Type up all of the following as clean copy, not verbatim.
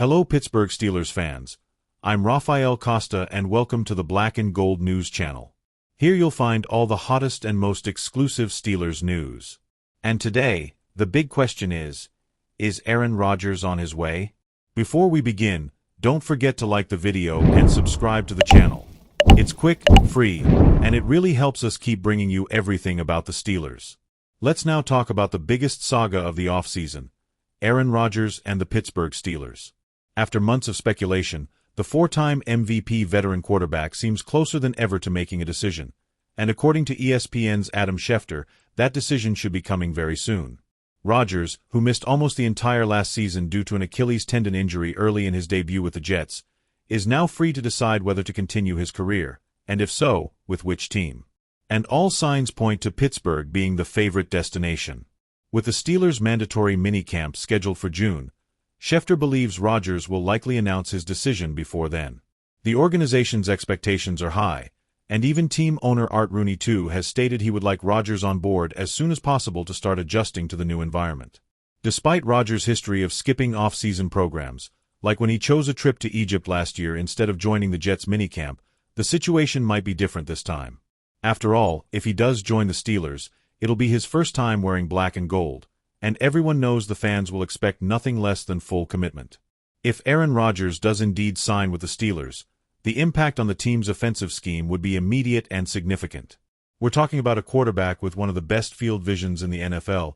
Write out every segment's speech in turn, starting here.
Hello Pittsburgh Steelers fans. I'm Rafael Costa and welcome to the Black and Gold News channel. Here you'll find all the hottest and most exclusive Steelers news. And today, the big question is Aaron Rodgers on his way? Before we begin, don't forget to like the video and subscribe to the channel. It's quick, free, and it really helps us keep bringing you everything about the Steelers. Let's now talk about the biggest saga of the offseason, Aaron Rodgers and the Pittsburgh Steelers. After months of speculation, the four-time MVP veteran quarterback seems closer than ever to making a decision, and according to ESPN's Adam Schefter, that decision should be coming very soon. Rodgers, who missed almost the entire last season due to an Achilles tendon injury early in his debut with the Jets, is now free to decide whether to continue his career, and if so, with which team. And all signs point to Pittsburgh being the favorite destination. With the Steelers' mandatory minicamp scheduled for June, Schefter believes Rodgers will likely announce his decision before then. The organization's expectations are high, and even team owner Art Rooney too has stated he would like Rodgers on board as soon as possible to start adjusting to the new environment. Despite Rodgers' history of skipping off-season programs, like when he chose a trip to Egypt last year instead of joining the Jets minicamp, the situation might be different this time. After all, if he does join the Steelers, it'll be his first time wearing black and gold, and everyone knows the fans will expect nothing less than full commitment. If Aaron Rodgers does indeed sign with the Steelers, the impact on the team's offensive scheme would be immediate and significant. We're talking about a quarterback with one of the best field visions in the NFL,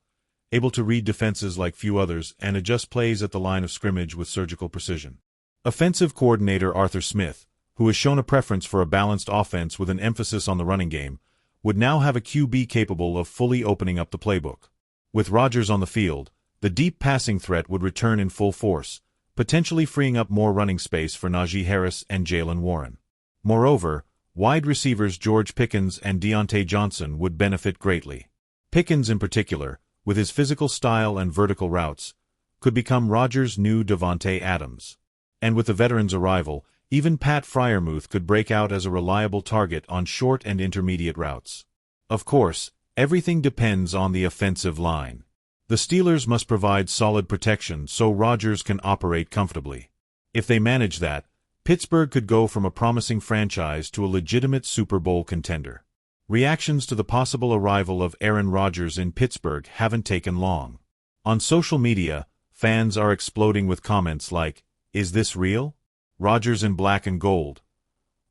able to read defenses like few others and adjust plays at the line of scrimmage with surgical precision. Offensive coordinator Arthur Smith, who has shown a preference for a balanced offense with an emphasis on the running game, would now have a QB capable of fully opening up the playbook. With Rodgers on the field, the deep passing threat would return in full force, potentially freeing up more running space for Najee Harris and Jaylen Warren. Moreover, wide receivers George Pickens and Deontay Johnson would benefit greatly. Pickens in particular, with his physical style and vertical routes, could become Rodgers' new Davante Adams. And with the veteran's arrival, even Pat Freiermuth could break out as a reliable target on short and intermediate routes. Of course, everything depends on the offensive line. The Steelers must provide solid protection so Rodgers can operate comfortably. If they manage that, Pittsburgh could go from a promising franchise to a legitimate Super Bowl contender. Reactions to the possible arrival of Aaron Rodgers in Pittsburgh haven't taken long. On social media, fans are exploding with comments like, "Is this real? Rodgers in black and gold?"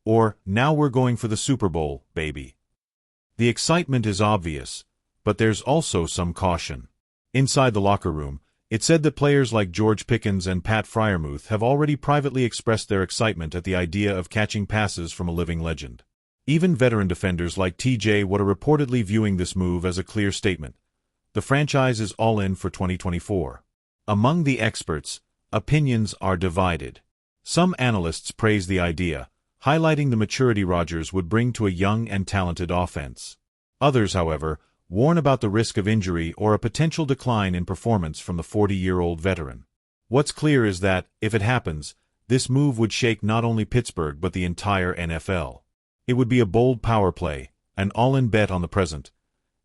Or, "Now we're going for the Super Bowl, baby." The excitement is obvious, but there's also some caution. Inside the locker room, it said that players like George Pickens and Pat Freiermuth have already privately expressed their excitement at the idea of catching passes from a living legend. Even veteran defenders like TJ Watt are reportedly viewing this move as a clear statement. The franchise is all in for 2024. Among the experts, opinions are divided. Some analysts praise the idea, highlighting the maturity Rodgers would bring to a young and talented offense. Others, however, warn about the risk of injury or a potential decline in performance from the 40-year-old veteran. What's clear is that, if it happens, this move would shake not only Pittsburgh but the entire NFL. It would be a bold power play, an all-in bet on the present,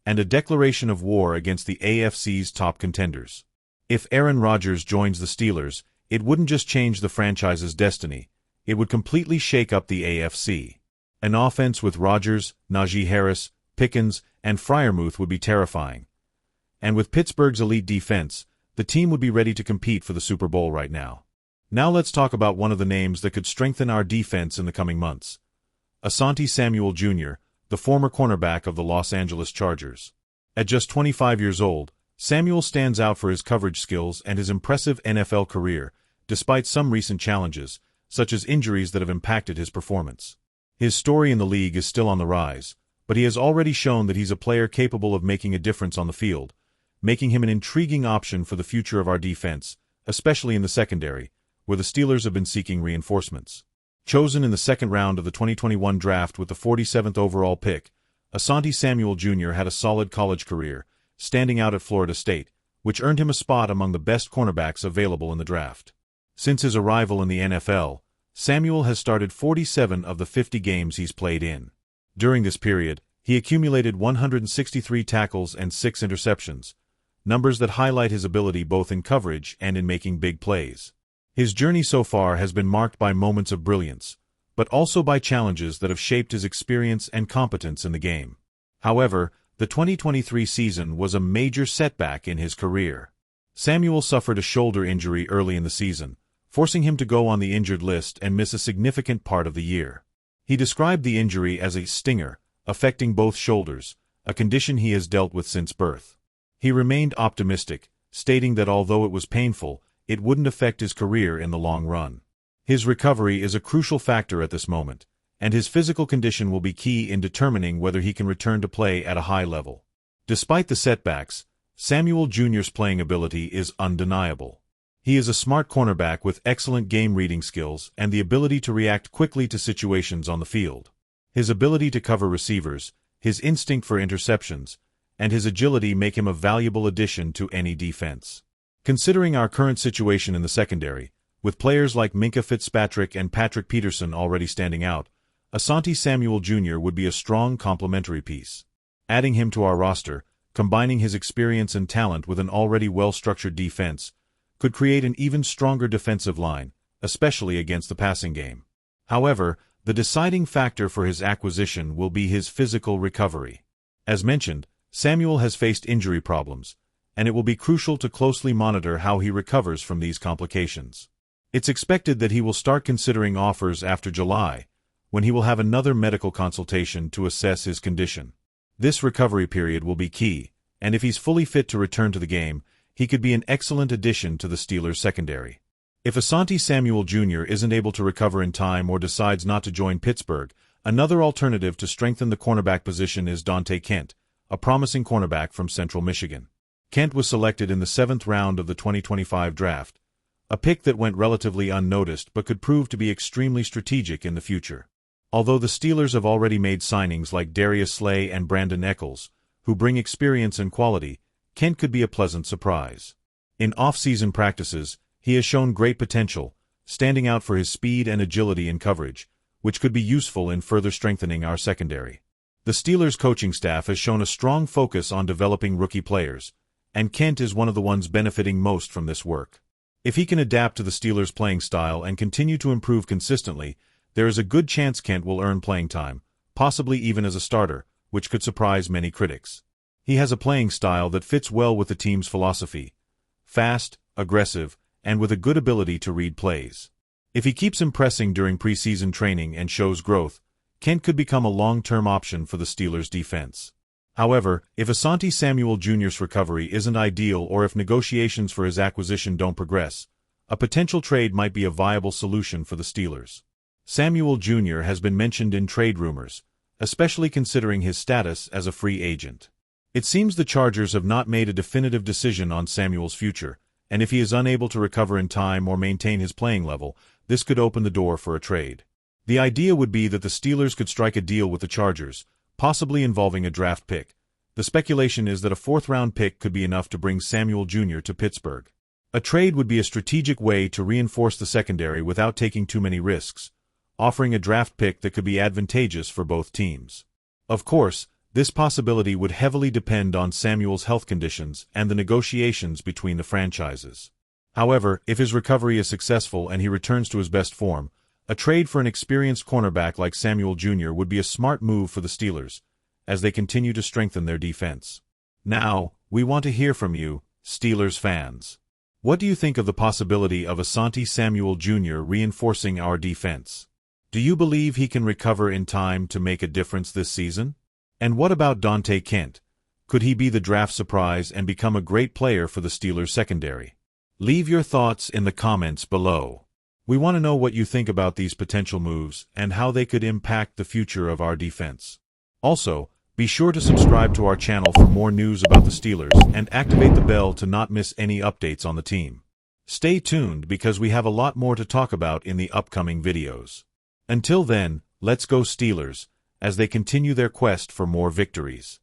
and a declaration of war against the AFC's top contenders. If Aaron Rodgers joins the Steelers, it wouldn't just change the franchise's destiny, it would completely shake up the AFC. An offense with Rodgers, Najee Harris, Pickens, and Freiermuth would be terrifying. And with Pittsburgh's elite defense, the team would be ready to compete for the Super Bowl right now. Now let's talk about one of the names that could strengthen our defense in the coming months. Asante Samuel Jr., the former cornerback of the Los Angeles Chargers. At just 25 years old, Samuel stands out for his coverage skills and his impressive NFL career, despite some recent challenges, such as injuries that have impacted his performance. His story in the league is still on the rise, but he has already shown that he's a player capable of making a difference on the field, making him an intriguing option for the future of our defense, especially in the secondary, where the Steelers have been seeking reinforcements. Chosen in the second round of the 2021 draft with the 47th overall pick, Asante Samuel Jr. had a solid college career, standing out at Florida State, which earned him a spot among the best cornerbacks available in the draft. Since his arrival in the NFL, Samuel has started 47 of the 50 games he's played in. During this period, he accumulated 163 tackles and 6 interceptions, numbers that highlight his ability both in coverage and in making big plays. His journey so far has been marked by moments of brilliance, but also by challenges that have shaped his experience and competence in the game. However, the 2023 season was a major setback in his career. Samuel suffered a shoulder injury early in the season, forcing him to go on the injured list and miss a significant part of the year. He described the injury as a stinger, affecting both shoulders, a condition he has dealt with since birth. He remained optimistic, stating that although it was painful, it wouldn't affect his career in the long run. His recovery is a crucial factor at this moment, and his physical condition will be key in determining whether he can return to play at a high level. Despite the setbacks, Samuel Jr.'s playing ability is undeniable. He is a smart cornerback with excellent game-reading skills and the ability to react quickly to situations on the field. His ability to cover receivers, his instinct for interceptions, and his agility make him a valuable addition to any defense. Considering our current situation in the secondary, with players like Minkah Fitzpatrick and Patrick Peterson already standing out, Asante Samuel Jr. would be a strong complementary piece. Adding him to our roster, combining his experience and talent with an already well-structured defense, could create an even stronger defensive line, especially against the passing game. However, the deciding factor for his acquisition will be his physical recovery. As mentioned, Samuel has faced injury problems, and it will be crucial to closely monitor how he recovers from these complications. It's expected that he will start considering offers after July, when he will have another medical consultation to assess his condition. This recovery period will be key, and if he's fully fit to return to the game, he could be an excellent addition to the Steelers' secondary. If Asante Samuel Jr. isn't able to recover in time or decides not to join Pittsburgh, another alternative to strengthen the cornerback position is Dante Kent, a promising cornerback from Central Michigan. Kent was selected in the 7th round of the 2025 draft, a pick that went relatively unnoticed but could prove to be extremely strategic in the future. Although the Steelers have already made signings like Darius Slay and Brandon Eccles, who bring experience and quality, Kent could be a pleasant surprise. In off-season practices, he has shown great potential, standing out for his speed and agility in coverage, which could be useful in further strengthening our secondary. The Steelers' coaching staff has shown a strong focus on developing rookie players, and Kent is one of the ones benefiting most from this work. If he can adapt to the Steelers' playing style and continue to improve consistently, there is a good chance Kent will earn playing time, possibly even as a starter, which could surprise many critics. He has a playing style that fits well with the team's philosophy: fast, aggressive, and with a good ability to read plays. If he keeps impressing during preseason training and shows growth, Kent could become a long-term option for the Steelers' defense. However, if Asante Samuel Jr.'s recovery isn't ideal or if negotiations for his acquisition don't progress, a potential trade might be a viable solution for the Steelers. Samuel Jr. has been mentioned in trade rumors, especially considering his status as a free agent. It seems the Chargers have not made a definitive decision on Samuel's future, and if he is unable to recover in time or maintain his playing level, this could open the door for a trade. The idea would be that the Steelers could strike a deal with the Chargers, possibly involving a draft pick. The speculation is that a 4th-round pick could be enough to bring Samuel Jr. to Pittsburgh. A trade would be a strategic way to reinforce the secondary without taking too many risks, offering a draft pick that could be advantageous for both teams. Of course, this possibility would heavily depend on Samuel's health conditions and the negotiations between the franchises. However, if his recovery is successful and he returns to his best form, a trade for an experienced cornerback like Samuel Jr. would be a smart move for the Steelers, as they continue to strengthen their defense. Now, we want to hear from you, Steelers fans. What do you think of the possibility of Asante Samuel Jr. reinforcing our defense? Do you believe he can recover in time to make a difference this season? And what about Dante Kent? Could he be the draft surprise and become a great player for the Steelers secondary? Leave your thoughts in the comments below. We want to know what you think about these potential moves and how they could impact the future of our defense. Also, be sure to subscribe to our channel for more news about the Steelers and activate the bell to not miss any updates on the team. Stay tuned because we have a lot more to talk about in the upcoming videos. Until then, let's go Steelers, as they continue their quest for more victories.